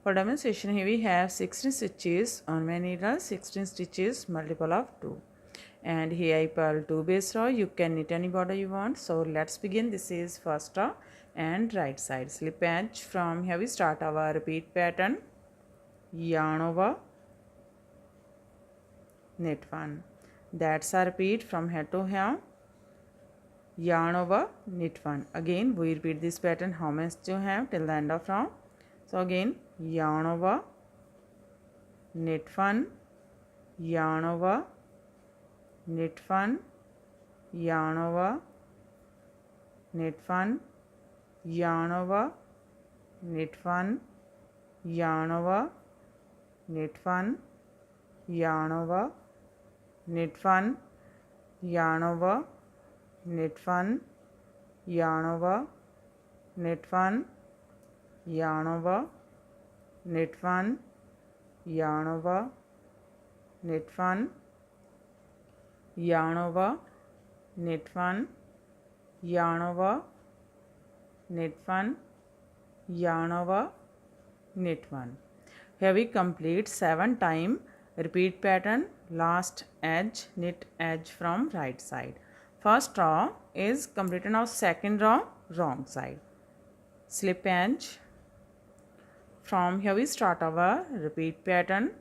For demonstration, here we have 16 stitches on my needle, 16 stitches multiple of 2. And here I purl 2 base row. You can knit any border you want. So let's begin. This is first row and right side slip edge. From here we start our repeat pattern. Yarn over, knit 1. That's a repeat from here to here. Yarn over, knit 1. Again we repeat this pattern how much you have till the end of row. So again yarn over, knit 1, yarn over, knit 1, yarn over, knit 1, yarn over, knit 1, yarn over, knit 1, yarn over, knit 1, yarn over, knit 1, yarn over, knit 1, yarn over, knit 1, yarn over, knit 1, yarn over, knit 1, yarn over, knit 1, yarn over, knit 1. Here we complete 7 times repeat pattern, last edge, knit edge from right side. First row is completed. Now second row wrong side. Slip edge. From here we start our repeat pattern.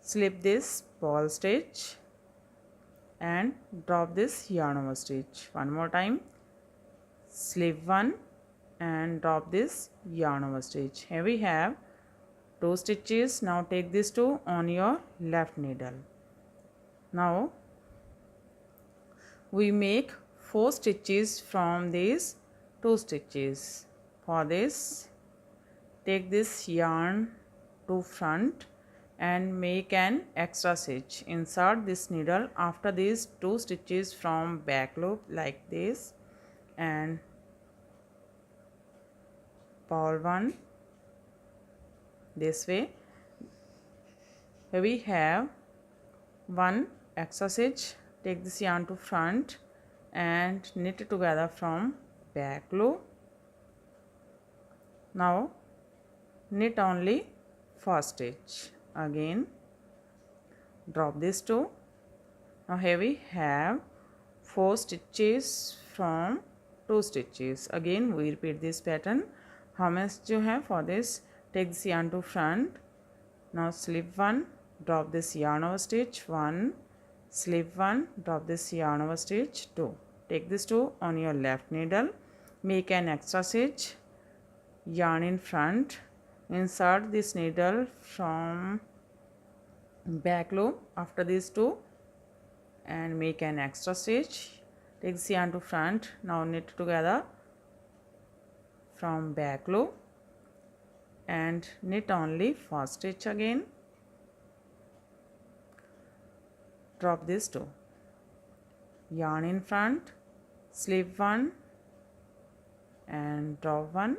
Slip this ball stitch and drop this yarn over stitch. One more time. Slip 1 and drop this yarn over stitch. Here we have 2 stitches. Now take these 2 on your left needle. Now we make 4 stitches from these 2 stitches. For this, take this yarn to front and make an extra stitch. Insert this needle after these 2 stitches from back loop like this and purl 1 this way. Here we have 1 extra stitch. Take this yarn to front and knit it together from back loop. Now knit only first stitch. Again drop this 2. Now here we have 4 stitches from 2 stitches. Again we repeat this pattern. How much you have for this? Take this yarn to front. Now slip 1, drop this yarn over stitch 1, slip 1, drop this yarn over stitch 2. Take this 2 on your left needle, make an extra stitch, yarn in front, insert this needle from back loop after these 2 and make an extra stitch. Take this yarn to front. Now knit together from back loop and knit only first stitch. Again drop this 2, yarn in front, slip 1 and drop 1,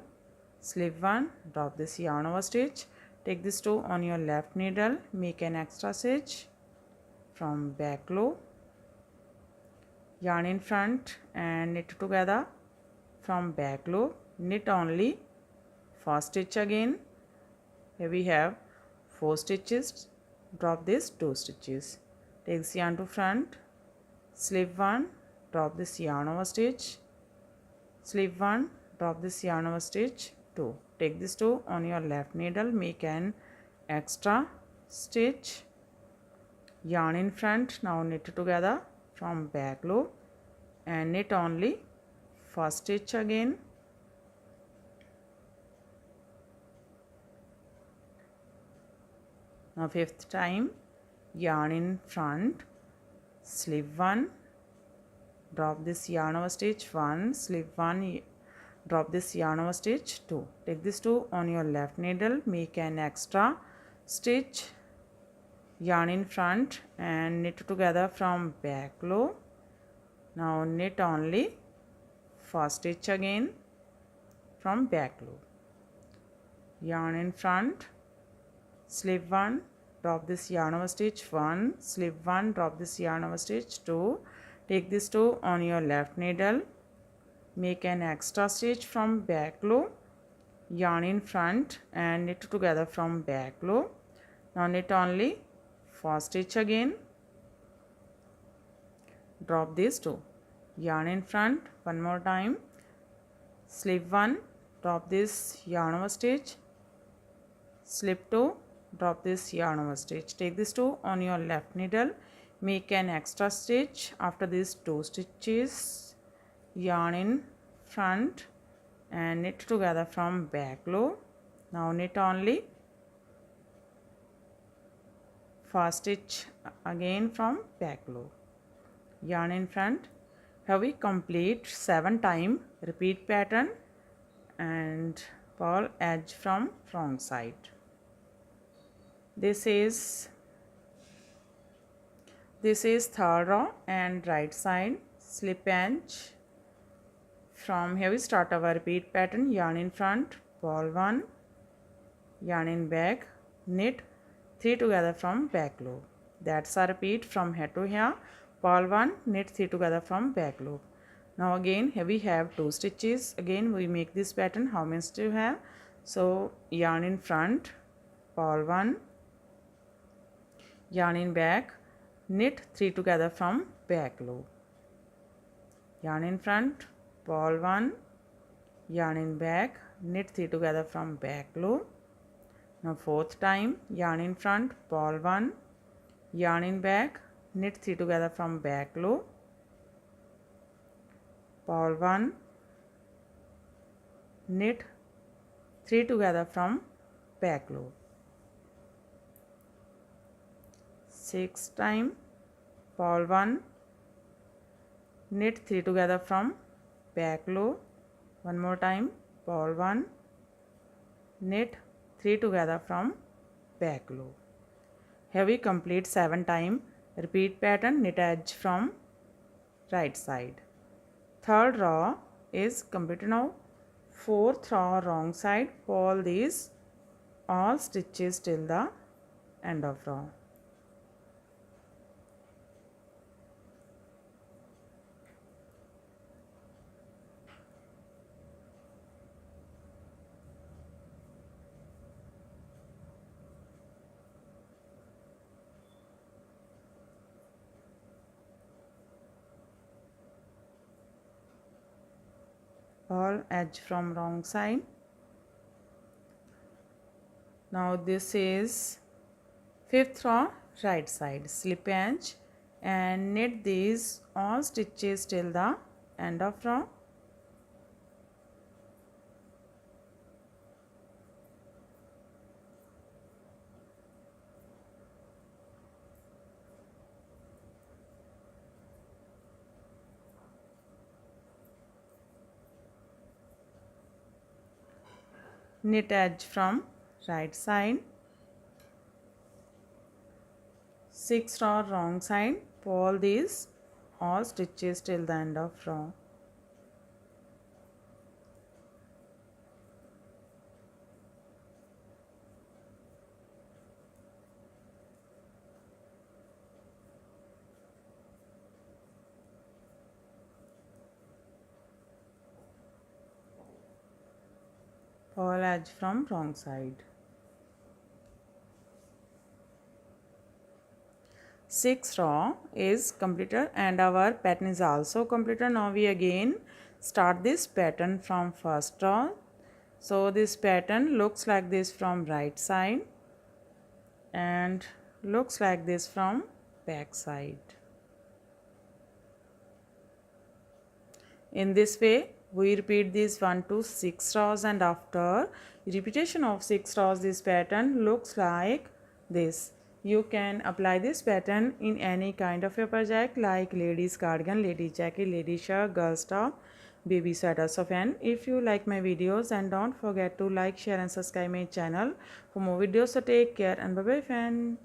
slip 1, drop this yarn over stitch. Take this 2 on your left needle, make an extra stitch from back loop, yarn in front and knit together from back loop, knit only first stitch. Again here we have 4 stitches, drop this 2 stitches. Take this yarn to front, slip 1, drop this yarn over stitch, slip 1, drop this yarn over stitch 2. Take this 2 on your left needle, make an extra stitch, yarn in front. Now knit together from back loop and knit only first stitch. Again now 5th time, yarn in front, slip 1, drop this yarn over stitch 1, slip 1, drop this yarn over stitch 2. Take this 2 on your left needle, make an extra stitch, yarn in front and knit together from back loop. Now knit only first stitch again from back loop, yarn in front, slip 1, drop this yarn over stitch 1, slip 1, drop this yarn over stitch 2. Take this 2 on your left needle, make an extra stitch from back loop, yarn in front and knit together from back loop. Now knit only first stitch again, drop these two, yarn in front one more time, slip 1, drop this yarn over stitch, slip 2, drop this yarn over stitch. Take this 2 on your left needle, make an extra stitch after these 2 stitches, yarn in front and knit together from back loop. Now knit only first stitch again from back loop, yarn in front. Here we complete 7 times repeat pattern and purl edge from wrong side. This is third row and right side, slip edge. From here we start our repeat pattern, yarn in front, purl 1, yarn in back, knit 3 together from back loop. That's a repeat from here to here, purl 1, knit 3 together from back loop. Now again here we have 2 stitches. Again we make this pattern. How many do you have? So yarn in front, purl 1, yarn in back, knit 3 together from back loop, yarn in front, purl 1, yarn in back, knit 3 together from back loop. Now fourth time, yarn in front, purl 1, yarn in back, knit 3 together from back loop, purl 1, knit 3 together from back loop. Sixth time, purl 1, knit 3 together from back loop. One more time, purl 1, knit 3 together from back loop. Here we complete 7 times repeat pattern, knit edge from right side. Third row is completed now. Fourth row wrong side, purl these all stitches till the end of row. Purl edge from wrong side. Now this is fifth row right side, slip edge and knit these all stitches till the end of row. Knit edge from right side, sixth row wrong side, purl these all stitches till the end of row. Purl edge from wrong side. Sixth row is completed and our pattern is also completed. Now we again start this pattern from first row. So this pattern looks like this from right side and looks like this from back side. In this way we repeat these 1 to 6 rows, and after repetition of 6 rows this pattern looks like this. You can apply this pattern in any kind of a project like ladies cardigan, ladies jacket, ladies shirt, girls top, baby sweater. So fan, if you like my videos, and don't forget to like, share and subscribe my channel for more videos. So take care and bye bye fan.